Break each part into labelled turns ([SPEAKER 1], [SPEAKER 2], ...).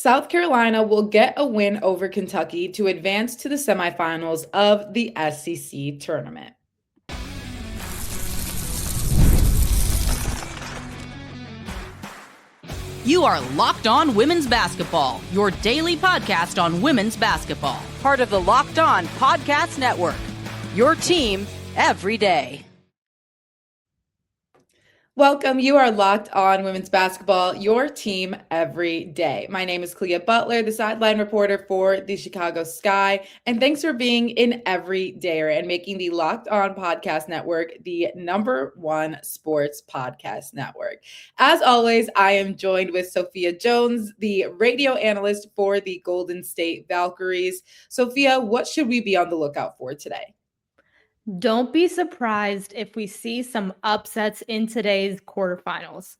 [SPEAKER 1] South Carolina will get a win over Kentucky to advance to the semifinals of the SEC tournament.
[SPEAKER 2] You are Locked On Women's Basketball, your daily podcast on women's basketball. Part of the Locked On Podcast Network, your team every day.
[SPEAKER 1] Welcome. You are Locked On Women's Basketball, your team every day. My name is Clea Butler, the sideline reporter for the Chicago Sky, and thanks for being an everydayer and making the Locked On Podcast Network the #1 sports podcast network. As always, I am joined with Sophia Jones, the radio analyst for the Golden State Valkyries. Sophia, what should we be on the lookout for today?
[SPEAKER 3] Don't be surprised if we see some upsets in today's quarterfinals.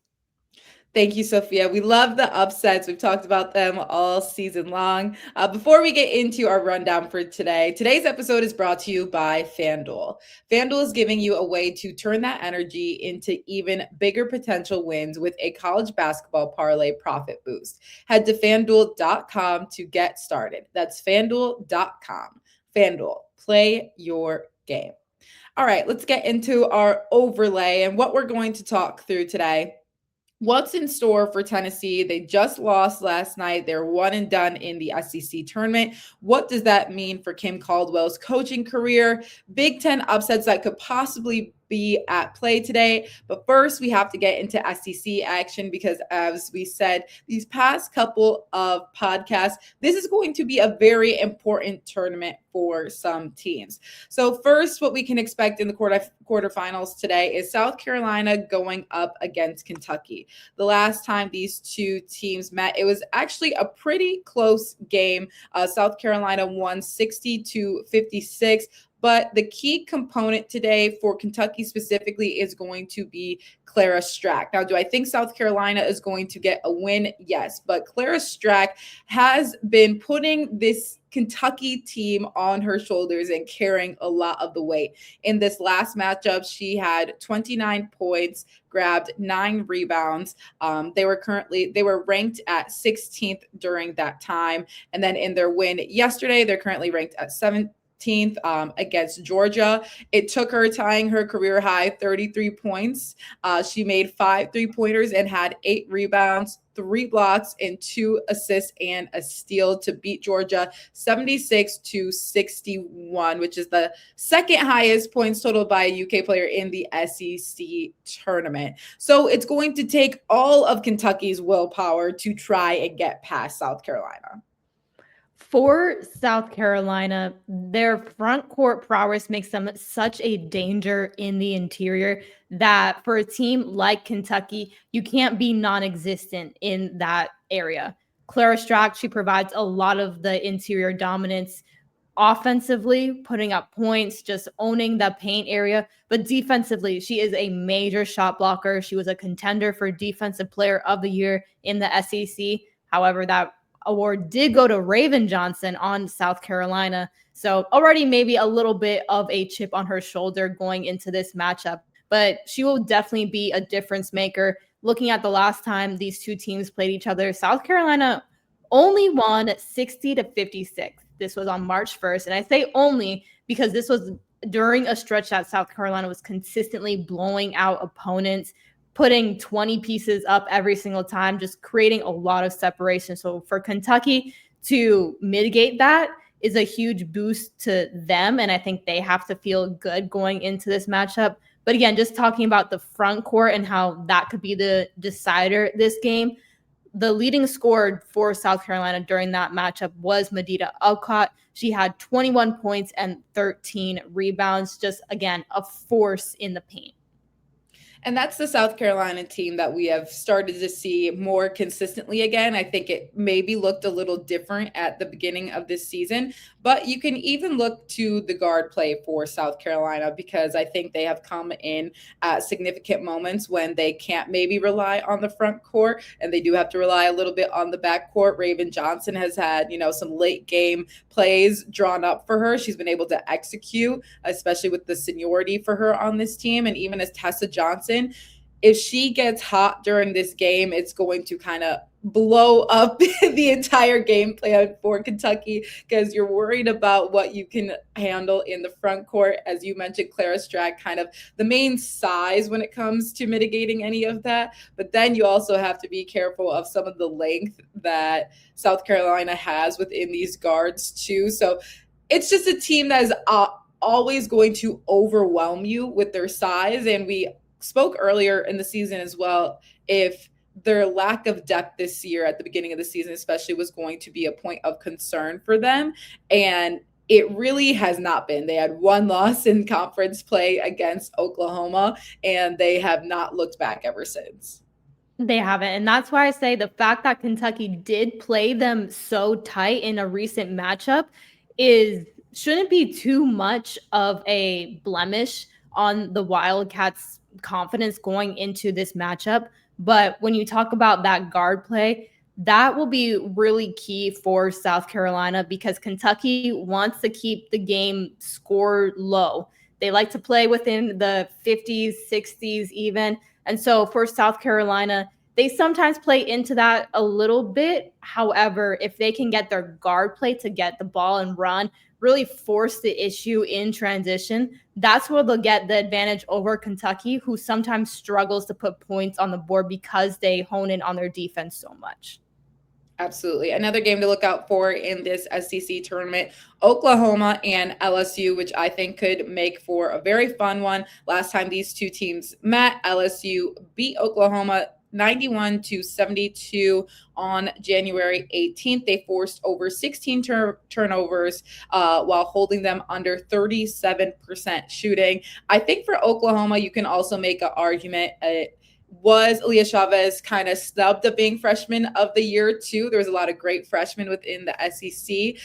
[SPEAKER 1] Thank you, Sophia. We love the upsets. We've talked about them all season long. Before we get into our rundown for today, today's episode is brought to you by FanDuel. FanDuel is giving you a way to turn that energy into even bigger potential wins with a college basketball parlay profit boost. Head to FanDuel.com to get started. That's FanDuel.com. FanDuel, play your game. All right, let's get into our overlay and what we're going to talk through today. What's in store for Tennessee? They just lost last night. They're one and done in the SEC tournament. What does that mean for Kim Caldwell's coaching career? Big Ten upsets that could possibly be at play today. But first, we have to get into SEC action because, as we said, these past couple of podcasts, this is going to be a very important tournament for some teams. So first, what we can expect in the quarterfinals today is South Carolina going up against Kentucky. The last time these two teams met, it was actually a pretty close game. South Carolina won 60-56. But the key component today for Kentucky specifically is going to be Clara Strack. Now, do I think South Carolina is going to get a win? Yes. But Clara Strack has been putting this Kentucky team on her shoulders and carrying a lot of the weight. In this last matchup, she had 29 points, grabbed 9 rebounds. They were ranked at 16th during that time. And then in their win yesterday, they're currently ranked at 7th. Against Georgia. It took her tying her career high 33 points. She made 5 3-pointers and had 8 rebounds, 3 blocks, and 2 assists and a steal to beat Georgia 76-61, which is the second highest points total by a UK player in the SEC tournament. So it's going to take all of Kentucky's willpower to try and get past South Carolina.
[SPEAKER 3] For South Carolina, their front court prowess makes them such a danger in the interior that for a team like Kentucky, you can't be non-existent in that area. Clara Strack, she provides a lot of the interior dominance offensively, putting up points, just owning the paint area. But defensively, she is a major shot blocker. She was a contender for Defensive Player of the Year in the SEC. However, that award did go to Raven Johnson on South Carolina. So already maybe a little bit of a chip on her shoulder going into this matchup, but she will definitely be a difference maker. Looking at the last time these two teams played each other, South Carolina only won 60-56. This was on March 1st. And I say only because this was during a stretch that South Carolina was consistently blowing out opponents, putting 20 pieces up every single time, just creating a lot of separation. So for Kentucky to mitigate that is a huge boost to them. And I think they have to feel good going into this matchup. But again, just talking about the front court and how that could be the decider this game, the leading scorer for South Carolina during that matchup was Medita Alcott. She had 21 points and 13 rebounds, just again, a force in the paint.
[SPEAKER 1] And that's the South Carolina team that we have started to see more consistently again. I think it maybe looked a little different at the beginning of this season, but you can even look to the guard play for South Carolina because I think they have come in at significant moments when they can't maybe rely on the front court and they do have to rely a little bit on the back court. Raven Johnson has had, some late game plays drawn up for her. She's been able to execute, especially with the seniority for her on this team. And even as Tessa Johnson, if she gets hot during this game, it's going to kind of blow up the entire game plan for Kentucky, because you're worried about what you can handle in the front court. As you mentioned, Clara Strack, kind of the main size when it comes to mitigating any of that. But then you also have to be careful of some of the length that South Carolina has within these guards too. So it's just a team that is always going to overwhelm you with their size. And we spoke earlier in the season as well, if their lack of depth this year at the beginning of the season especially was going to be a point of concern for them. And it really has not been. They had one loss in conference play against Oklahoma, and they have not looked back ever since.
[SPEAKER 3] They haven't. And that's why I say the fact that Kentucky did play them so tight in a recent matchup shouldn't be too much of a blemish on the Wildcats' confidence going into this matchup. But when you talk about that guard play, that will be really key for South Carolina, because Kentucky wants to keep the game score low. They like to play within the 50s, 60s even. And so for South Carolina, they sometimes play into that a little bit. However, if they can get their guard play to get the ball and run, really force the issue in transition, that's where they'll get the advantage over Kentucky, who sometimes struggles to put points on the board because they hone in on their defense so much.
[SPEAKER 1] Absolutely. Another game to look out for in this SEC tournament, Oklahoma and LSU, which I think could make for a very fun one. Last time these two teams met, LSU beat Oklahoma 91-72 on January 18th. They forced over 16 turnovers while holding them under 37% shooting. I think for Oklahoma, you can also make an argument. Was Aaliyah Chavez kind of snubbed of being freshman of the year too? There was a lot of great freshmen within the SEC.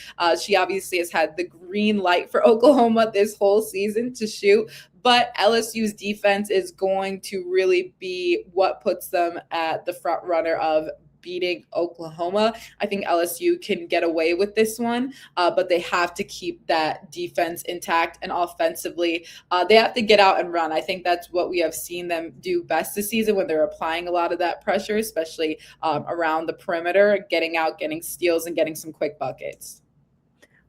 [SPEAKER 1] She obviously has had the green light for Oklahoma this whole season to shoot, but LSU's defense is going to really be what puts them at the front runner of beating Oklahoma. I think LSU can get away with this one, but they have to keep that defense intact, and offensively, they have to get out and run. I think that's what we have seen them do best this season, when they're applying a lot of that pressure, especially around the perimeter, getting out, getting steals, and getting some quick buckets.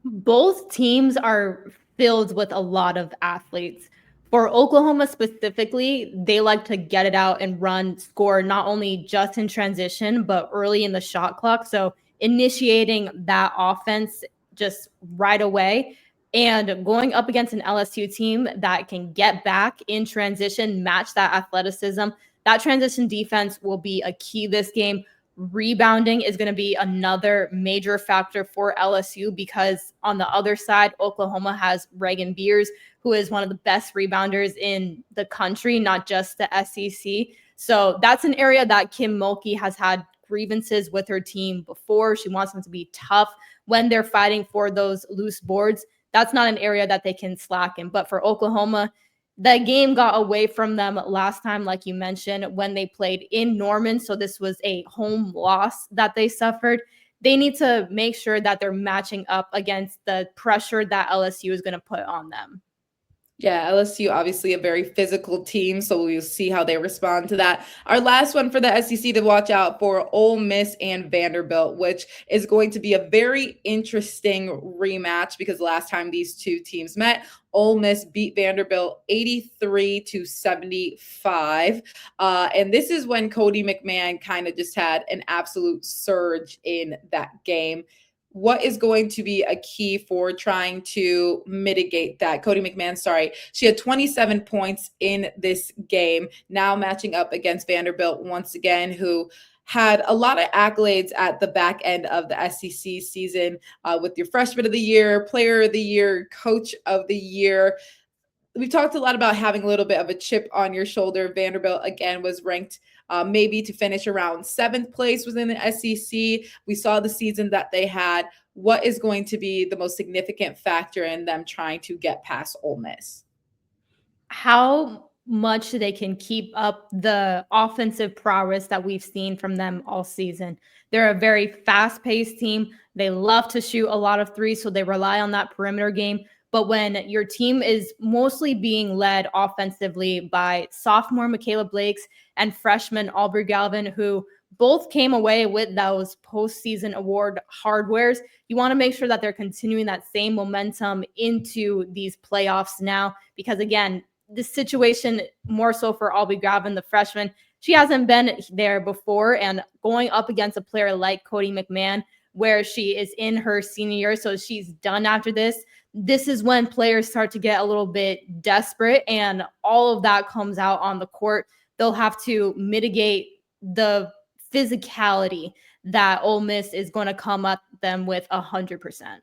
[SPEAKER 3] Both teams are filled with a lot of athletes. For Oklahoma specifically, they like to get it out and run, score, not only just in transition, but early in the shot clock. So initiating that offense just right away, and going up against an LSU team that can get back in transition, match that athleticism. That transition defense will be a key this game. Rebounding is going to be another major factor for LSU, because on the other side, Oklahoma has Reagan Beers, who is one of the best rebounders in the country, not just the SEC. So that's an area that Kim Mulkey has had grievances with her team before. She wants them to be tough when they're fighting for those loose boards. That's not an area that they can slacken. But for Oklahoma, the game got away from them last time, like you mentioned, when they played in Norman. So this was a home loss that they suffered. They need to make sure that they're matching up against the pressure that LSU is going to put on them.
[SPEAKER 1] Yeah, LSU, obviously a very physical team, so we'll see how they respond to that. Our last one for the SEC to watch out for, Ole Miss and Vanderbilt, which is going to be a very interesting rematch, because last time these two teams met, Ole Miss beat Vanderbilt 83-75. And this is when Cody McMahon kind of just had an absolute surge in that game. What is going to be a key for trying to mitigate that? Cody McMahon, she had 27 points in this game, now matching up against Vanderbilt once again, who had a lot of accolades at the back end of the SEC season with your freshman of the year, player of the year, coach of the year. We've talked a lot about having a little bit of a chip on your shoulder. Vanderbilt, again, was ranked maybe to finish around 7th place within the SEC. We saw the season that they had. What is going to be the most significant factor in them trying to get past Ole Miss?
[SPEAKER 3] How much they can keep up the offensive prowess that we've seen from them all season. They're a very fast-paced team. They love to shoot a lot of threes, so they rely on that perimeter game. But when your team is mostly being led offensively by sophomore Michaela Blakes and freshman Aubrey Galvin, who both came away with those postseason award hardwares, you want to make sure that they're continuing that same momentum into these playoffs now. Because again, this situation more so for Aubrey Galvin, the freshman, she hasn't been there before, and going up against a player like Cody McMahon, where she is in her senior year, so she's done after this. This is when players start to get a little bit desperate, and all of that comes out on the court. They'll have to mitigate the physicality that Ole Miss is going to come at them with 100%.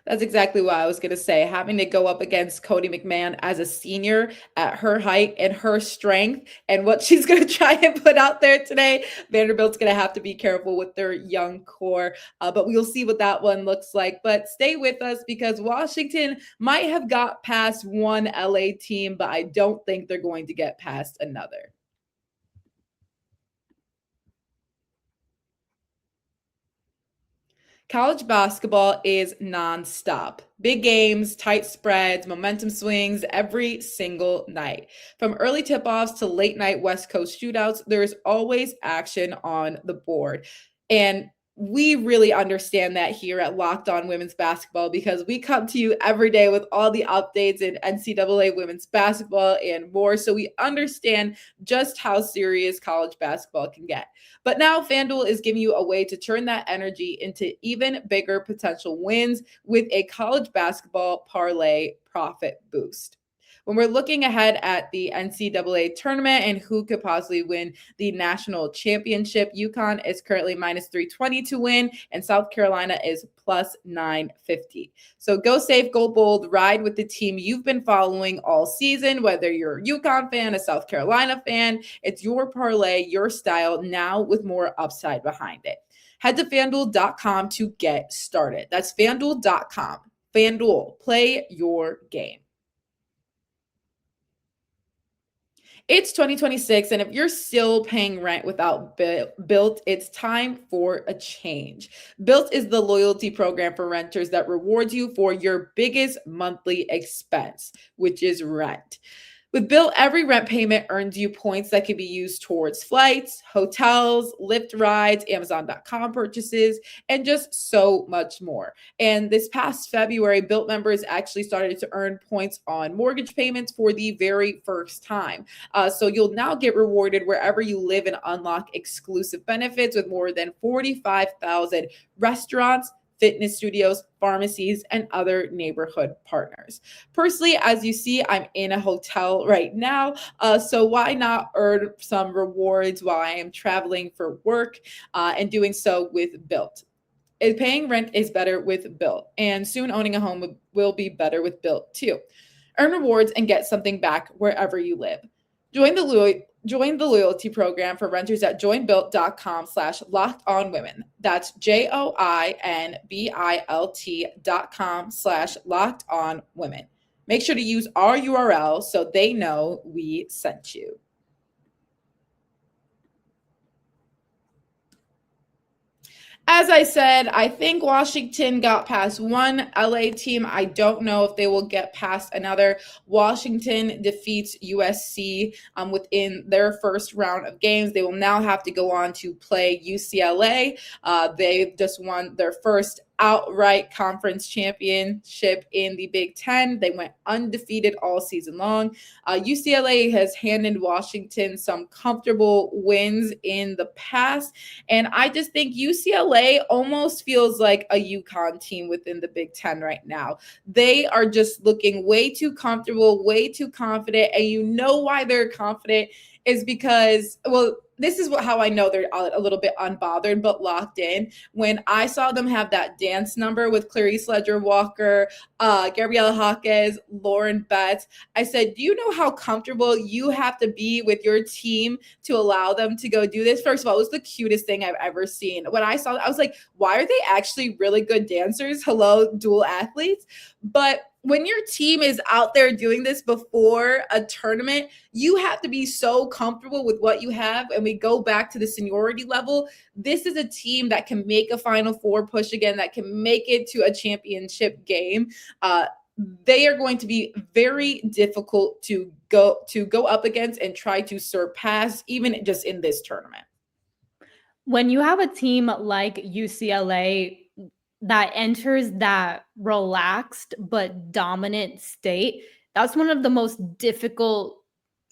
[SPEAKER 1] That's exactly what I was going to say. Having to go up against Cody McMahon as a senior at her height and her strength and what she's going to try and put out there today, Vanderbilt's going to have to be careful with their young core. But we'll see what that one looks like. But stay with us because Washington might have got past one LA team, but I don't think they're going to get past another. College basketball is nonstop. Big games, tight spreads, momentum swings every single night. From early tip-offs to late night West Coast shootouts, there's always action on the board. And we really understand that here at Locked On Women's Basketball because we come to you every day with all the updates in NCAA women's basketball and more. So we understand just how serious college basketball can get. But now FanDuel is giving you a way to turn that energy into even bigger potential wins with a college basketball parlay profit boost. When we're looking ahead at the NCAA tournament and who could possibly win the national championship, UConn is currently minus 320 to win, and South Carolina is plus 950. So go safe, go bold, ride with the team you've been following all season, whether you're a UConn fan, a South Carolina fan. It's your parlay, your style, now with more upside behind it. Head to FanDuel.com to get started. That's FanDuel.com. FanDuel, play your game. It's 2026, and if you're still paying rent without Built, it's time for a change. Built is the loyalty program for renters that rewards you for your biggest monthly expense, which is rent. With Built, every rent payment earns you points that can be used towards flights, hotels, Lyft rides, Amazon.com purchases, and just so much more. And this past February, Built members actually started to earn points on mortgage payments for the very first time. So you'll now get rewarded wherever you live and unlock exclusive benefits with more than 45,000 restaurants, fitness studios, pharmacies, and other neighborhood partners. Personally, as you see, I'm in a hotel right now, so why not earn some rewards while I am traveling for work and doing so with Built? Paying rent is better with Built, and soon owning a home will be better with Built too. Earn rewards and get something back wherever you live. Join the loyalty program for renters at joinbuilt.com/lockedonwomen. That's JOINBILT.com/lockedonwomen. Make sure to use our URL so they know we sent you. As I said, I think Washington got past one LA team. I don't know if they will get past another. Washington defeats USC within their first round of games. They will now have to go on to play UCLA. They just won their first outright conference championship in the Big Ten. They went undefeated all season long. UCLA has handed Washington some comfortable wins in the past, and I just think UCLA almost feels like a UConn team within the Big Ten right now. They are just looking way too comfortable, way too confident, and you know why they're confident is because, well, this is how I know they're a little bit unbothered but locked in. When I saw them have that dance number with Clarice Ledger-Walker, Gabriela Jaquez, Lauren Betts, I said, do you know how comfortable you have to be with your team to allow them to go do this? First of all, it was the cutest thing I've ever seen. When I saw it, I was like, why are they actually really good dancers? Hello, dual athletes. But when your team is out there doing this before a tournament, you have to be so comfortable with what you have. And we go back to the seniority level. This is a team that can make a Final Four push again, that can make it to a championship game. they are going to be very difficult to go up against and try to surpass, even just in this tournament.
[SPEAKER 3] When you have a team like UCLA that enters that relaxed but dominant state, that's one of the most difficult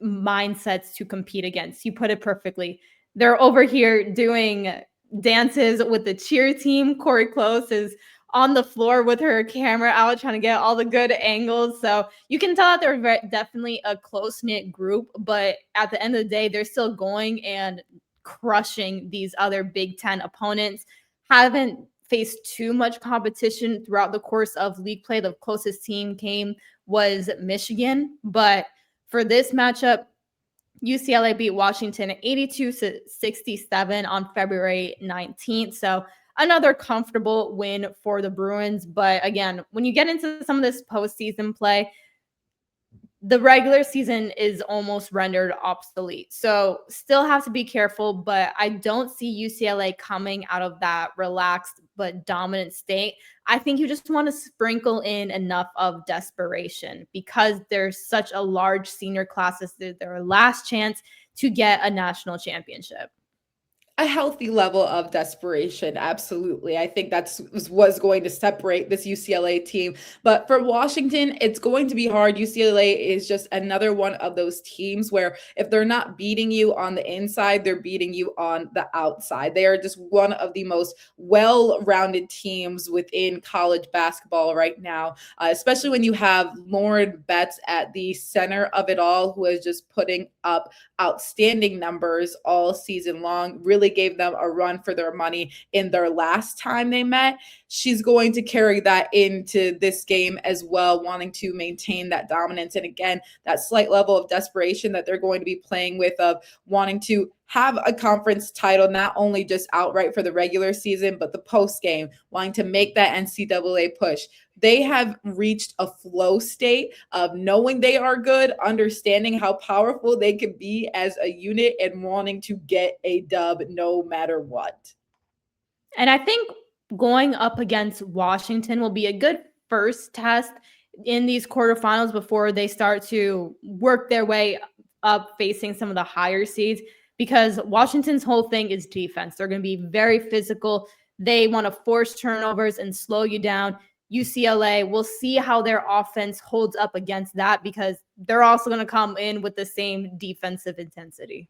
[SPEAKER 3] mindsets to compete against. You put it perfectly. They're over here doing dances with the cheer team. Corey Close is on the floor with her camera out trying to get all the good angles. So you can tell that they're definitely a close-knit group, but at the end of the day, they're still going and crushing these other Big Ten opponents. Haven't faced too much competition throughout the course of league play. The closest team came was Michigan, but for this matchup, UCLA beat Washington 82-67 on February 19th. So another comfortable win for the Bruins. But again, when you get into some of this postseason play, the regular season is almost rendered obsolete. So still have to be careful, but I don't see UCLA coming out of that relaxed but dominant state. I think you just want to sprinkle in enough of desperation because there's such a large senior class. This is their last chance to get a national championship.
[SPEAKER 1] A healthy level of desperation. Absolutely. I think that's what's going to separate this UCLA team. But for Washington, it's going to be hard. UCLA is just another one of those teams where if they're not beating you on the inside, they're beating you on the outside. They are just one of the most well-rounded teams within college basketball right now, especially when you have Lauren Betts at the center of it all, who is just putting up outstanding numbers all season long. Really gave them a run for their money in their last time they met. She's going to carry that into this game as well, wanting to maintain that dominance. And again, that slight level of desperation that they're going to be playing with, of wanting to have a conference title, not only just outright for the regular season, but the post game, wanting to make that NCAA push. They have reached a flow state of knowing they are good, understanding how powerful they can be as a unit, and wanting to get a dub no matter what.
[SPEAKER 3] And I think going up against Washington will be a good first test in these quarterfinals before they start to work their way up facing some of the higher seeds, because Washington's whole thing is defense. They're going to be very physical. They want to force turnovers and slow you down. UCLA, we'll see how their offense holds up against that, because they're also going to come in with the same defensive intensity.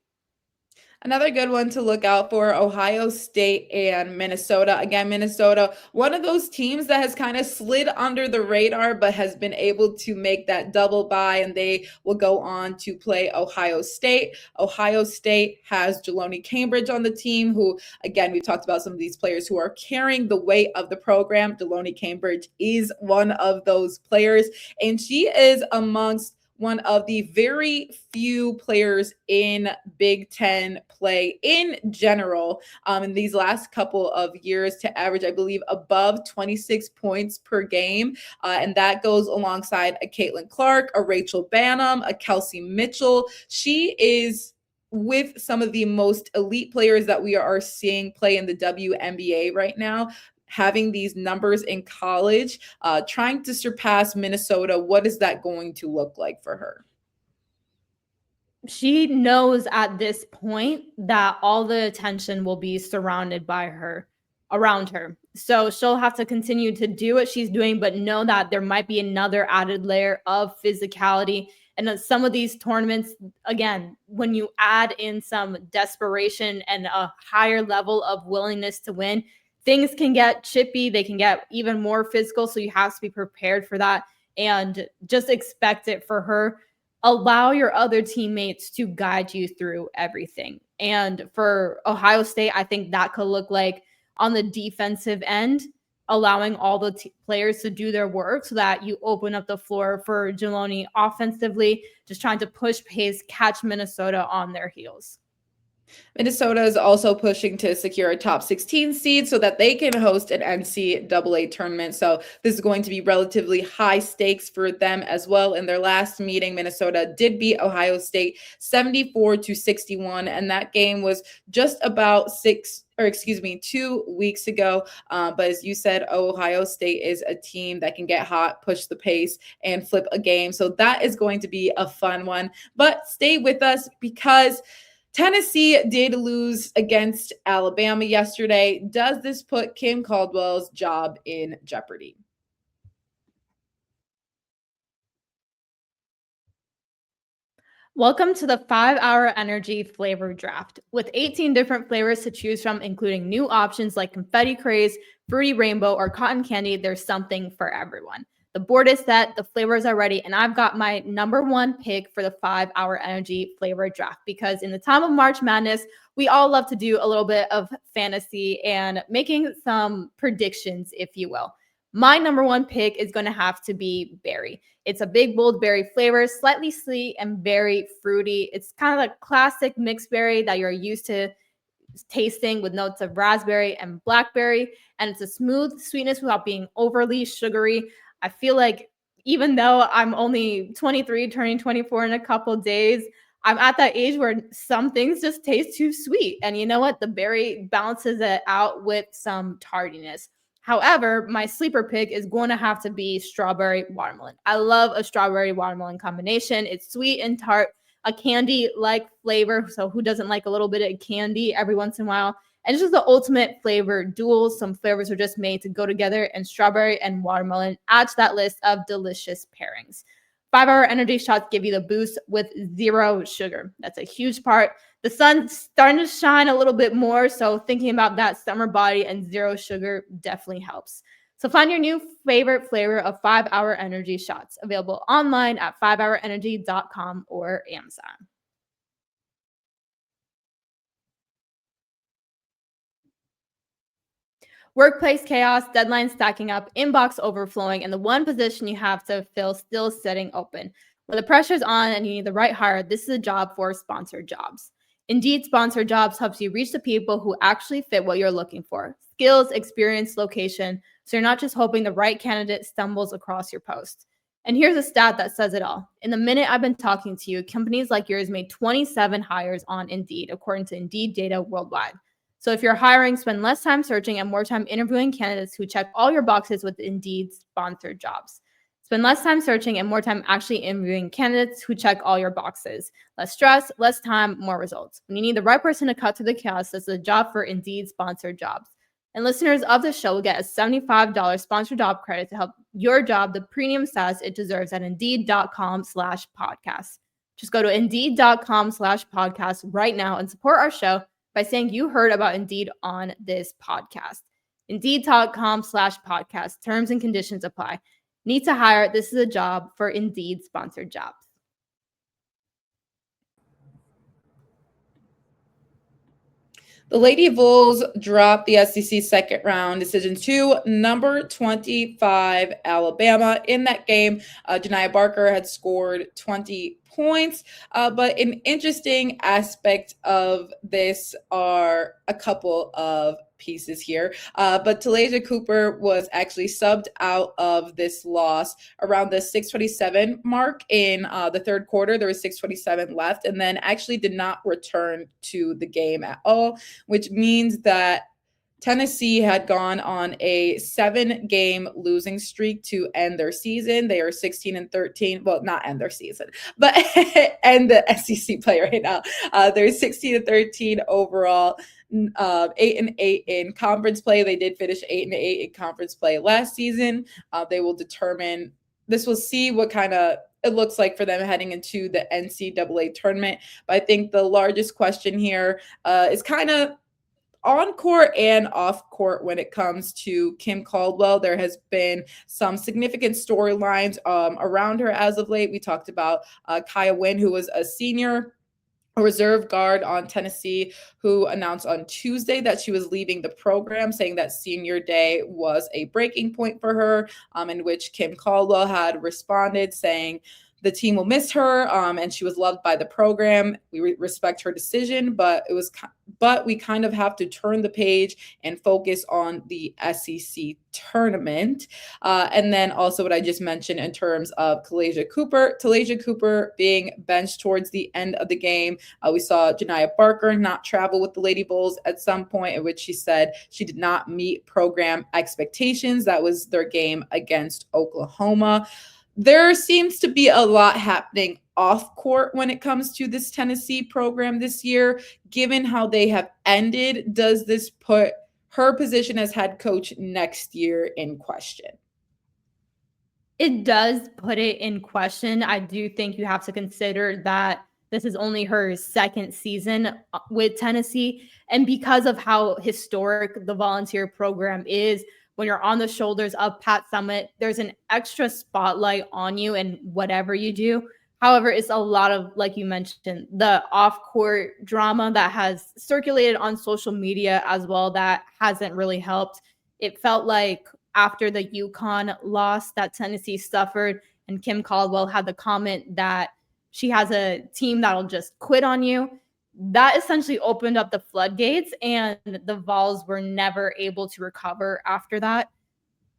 [SPEAKER 1] Another good one to look out for, Ohio State and Minnesota. Again, Minnesota, one of those teams that has kind of slid under the radar, but has been able to make that double bye, and they will go on to play Ohio State. Ohio State has Jeloni Cambridge on the team, who, again, we've talked about some of these players who are carrying the weight of the program. Jeloni Cambridge is one of those players, and she is amongst one of the very few players in Big Ten play in general in these last couple of years to average, I believe, above 26 points per game. And that goes alongside a Caitlin Clark, a Rachel Bannum, a Kelsey Mitchell. She is with some of the most elite players that we are seeing play in the WNBA right now, having these numbers in college, trying to surpass Minnesota. What is that going to look like for her?
[SPEAKER 3] She knows at this point that all the attention will be surrounded by her, around her. So she'll have to continue to do what she's doing, but know that there might be another added layer of physicality. And some of these tournaments, again, when you add in some desperation and a higher level of willingness to win, things can get chippy. They can get even more physical. So you have to be prepared for that and just expect it for her. Allow your other teammates to guide you through everything. And for Ohio State, I think that could look like on the defensive end, allowing all the players to do their work so that you open up the floor for Jeloni offensively, just trying to push pace, catch Minnesota on their heels.
[SPEAKER 1] Minnesota is also pushing to secure a top 16 seed so that they can host an NCAA tournament. So this is going to be relatively high stakes for them as well. In their last meeting, Minnesota did beat Ohio State 74-61, and that game was just about 2 weeks ago. But as you said, Ohio State is a team that can get hot, push the pace, and flip a game. So that is going to be a fun one. But stay with us because Tennessee did lose against Alabama yesterday. Does this put Kim Caldwell's job in jeopardy?
[SPEAKER 3] Welcome to the 5-Hour Energy Flavor Draft. With 18 different flavors to choose from, including new options like Confetti Craze, Fruity Rainbow, or Cotton Candy, there's something for everyone. The board is set, the flavors are ready, and I've got my number one pick for the 5-Hour Energy Flavor Draft because in the time of March Madness, we all love to do a little bit of fantasy and making some predictions, if you will. My number one pick is going to have to be berry. It's a big, bold berry flavor, slightly sweet and very fruity. It's kind of a classic mixed berry that you're used to tasting with notes of raspberry and blackberry. And it's a smooth sweetness without being overly sugary. I feel like even though I'm only 23, turning 24 in a couple days, I'm at that age where some things just taste too sweet. And you know what? The berry balances it out with some tardiness. However, my sleeper pick is going to have to be strawberry watermelon. I love a strawberry watermelon combination. It's sweet and tart, a candy-like flavor. So who doesn't like a little bit of candy every once in a while? And it's just the ultimate flavor duel. Some flavors are just made to go together, and strawberry and watermelon add to that list of delicious pairings. 5-Hour Energy shots give you the boost with 0 sugar. That's a huge part. The sun's starting to shine a little bit more, so thinking about that summer body and 0 sugar definitely helps. So find your new favorite flavor of 5-Hour Energy shots, available online at 5hourenergy.com or Amazon. Workplace chaos, deadlines stacking up, inbox overflowing, and the one position you have to fill still sitting open. When the pressure's on and you need the right hire, this is a job for sponsored jobs. Indeed, sponsored jobs helps you reach the people who actually fit what you're looking for. Skills, experience, location, so you're not just hoping the right candidate stumbles across your post. And here's a stat that says it all. In the minute I've been talking to you, companies like yours made 27 hires on Indeed, according to Indeed data worldwide. So if you're hiring, spend less time searching and more time interviewing candidates who check all your boxes with Indeed sponsored jobs. Spend less time searching and more time actually interviewing candidates who check all your boxes. Less stress, less time, more results. When you need the right person to cut through the chaos, this is a job for Indeed sponsored jobs. And listeners of the show will get a $75 sponsored job credit to help your job the premium status it deserves at Indeed.com/podcast. Just go to Indeed.com/podcast right now and support our show by saying you heard about Indeed on this podcast. Indeed.com/podcast. Terms and conditions apply. Need to hire. This is a job for Indeed sponsored jobs.
[SPEAKER 1] The Lady Vols dropped the SEC second round decision to number 25 Alabama. In that game, Janiah Barker had scored 20 points. But an interesting aspect of this are a couple of pieces here. But Talasia Cooper was actually subbed out of this loss around the 6:27 mark in the third quarter. There was 6:27 left, and then actually did not return to the game at all, which means that Tennessee had gone on a 7-game losing streak to end their season. They are 16-13. Well, not end their season, but end the SEC play right now. They're 16-13 overall, 8-8 in conference play. They did finish 8-8 in conference play last season. They will determine. This will see what kind of it looks like for them heading into the NCAA tournament. But I think the largest question here is kind of on court and off court when it comes to Kim Caldwell. There has been some significant storylines around her as of late. We talked about Kaya Wynn, who was a senior, a reserve guard on Tennessee, who announced on Tuesday that she was leaving the program, saying that senior day was a breaking point for her, in which Kim Caldwell had responded saying, the team will miss her, and she was loved by the program. We respect her decision, but but we kind of have to turn the page and focus on the SEC tournament. And then also what I just mentioned in terms of Talaysia Cooper being benched towards the end of the game. We saw Janiah Barker not travel with the Lady Vols at some point, in which she said she did not meet program expectations. That was their game against Oklahoma. There seems to be a lot happening off court when it comes to this Tennessee program this year. Given how they have ended, does this put her position as head coach next year in question?
[SPEAKER 3] It does put it in question. I do think you have to consider that this is only her second season with Tennessee. And because of how historic the volunteer program is, when you're on the shoulders of Pat Summitt, there's an extra spotlight on you in whatever you do. However, it's a lot of, like you mentioned, the off-court drama that has circulated on social media as well that hasn't really helped. It felt like after the UConn loss that Tennessee suffered, and Kim Caldwell had the comment that she has a team that'll just quit on you, that essentially opened up the floodgates, and the Vols were never able to recover after that.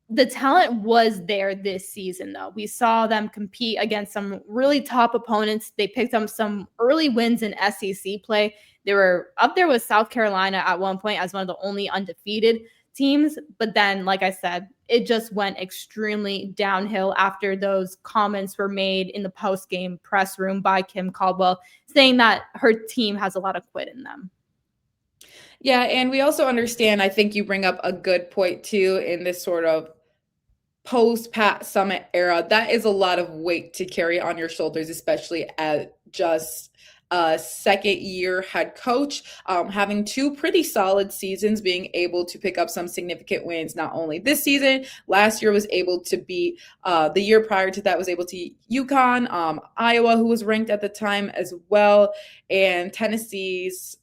[SPEAKER 3] The talent was there this season, though. We saw them compete against some really top opponents. They picked up some early wins in SEC play. They were up there with South Carolina at one point as one of the only undefeated teams. But then, like I said, it just went extremely downhill after those comments were made in the post-game press room by Kim Caldwell, saying that her team has a lot of quit in them.
[SPEAKER 1] Yeah, and we also understand, I think you bring up a good point too, in this sort of post-Pat Summitt era. That is a lot of weight to carry on your shoulders, especially at just a second-year head coach, having two pretty solid seasons, being able to pick up some significant wins, not only this season. Last year was able to beat, the year prior to that was able to beat UConn, Iowa, who was ranked at the time as well, and Tennessee's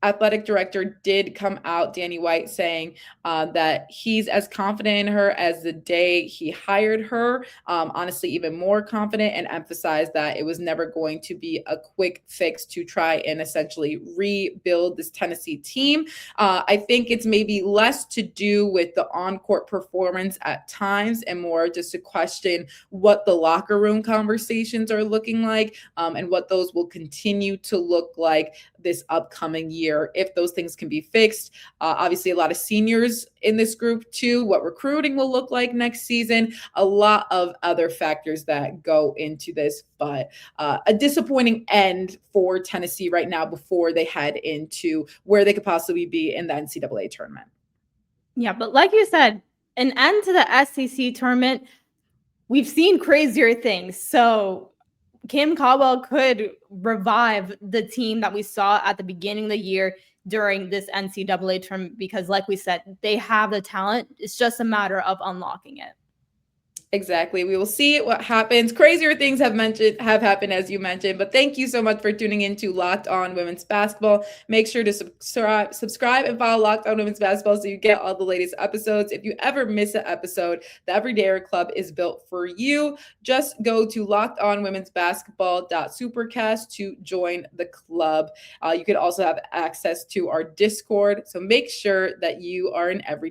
[SPEAKER 1] athletic director did come out, Danny White, saying that he's as confident in her as the day he hired her, honestly, even more confident, and emphasized that it was never going to be a quick fix to try and essentially rebuild this Tennessee team. I think it's maybe less to do with the on-court performance at times and more just to question what the locker room conversations are looking like, and what those will continue to look like this upcoming year, if those things can be fixed. Obviously, a lot of seniors in this group too, what recruiting will look like next season, a lot of other factors that go into this, but a disappointing end for Tennessee right now before they head into where they could possibly be in the NCAA tournament.
[SPEAKER 3] Yeah, but like you said, an end to the SEC tournament, we've seen crazier things. So Kim Caldwell could revive the team that we saw at the beginning of the year during this NCAA tournament because, like we said, they have the talent. It's just a matter of unlocking it.
[SPEAKER 1] Exactly. We will see what happens. Crazier things have happened, as you mentioned. But thank you so much for tuning into Locked On Women's Basketball. Make sure to subscribe and follow Locked On Women's Basketball so you get all the latest episodes. If you ever miss an episode, the Everydayer Club is built for you. Just go to lockedonwomensbasketball.supercast to join the club. You could also have access to our Discord. So make sure that you are an Everydayer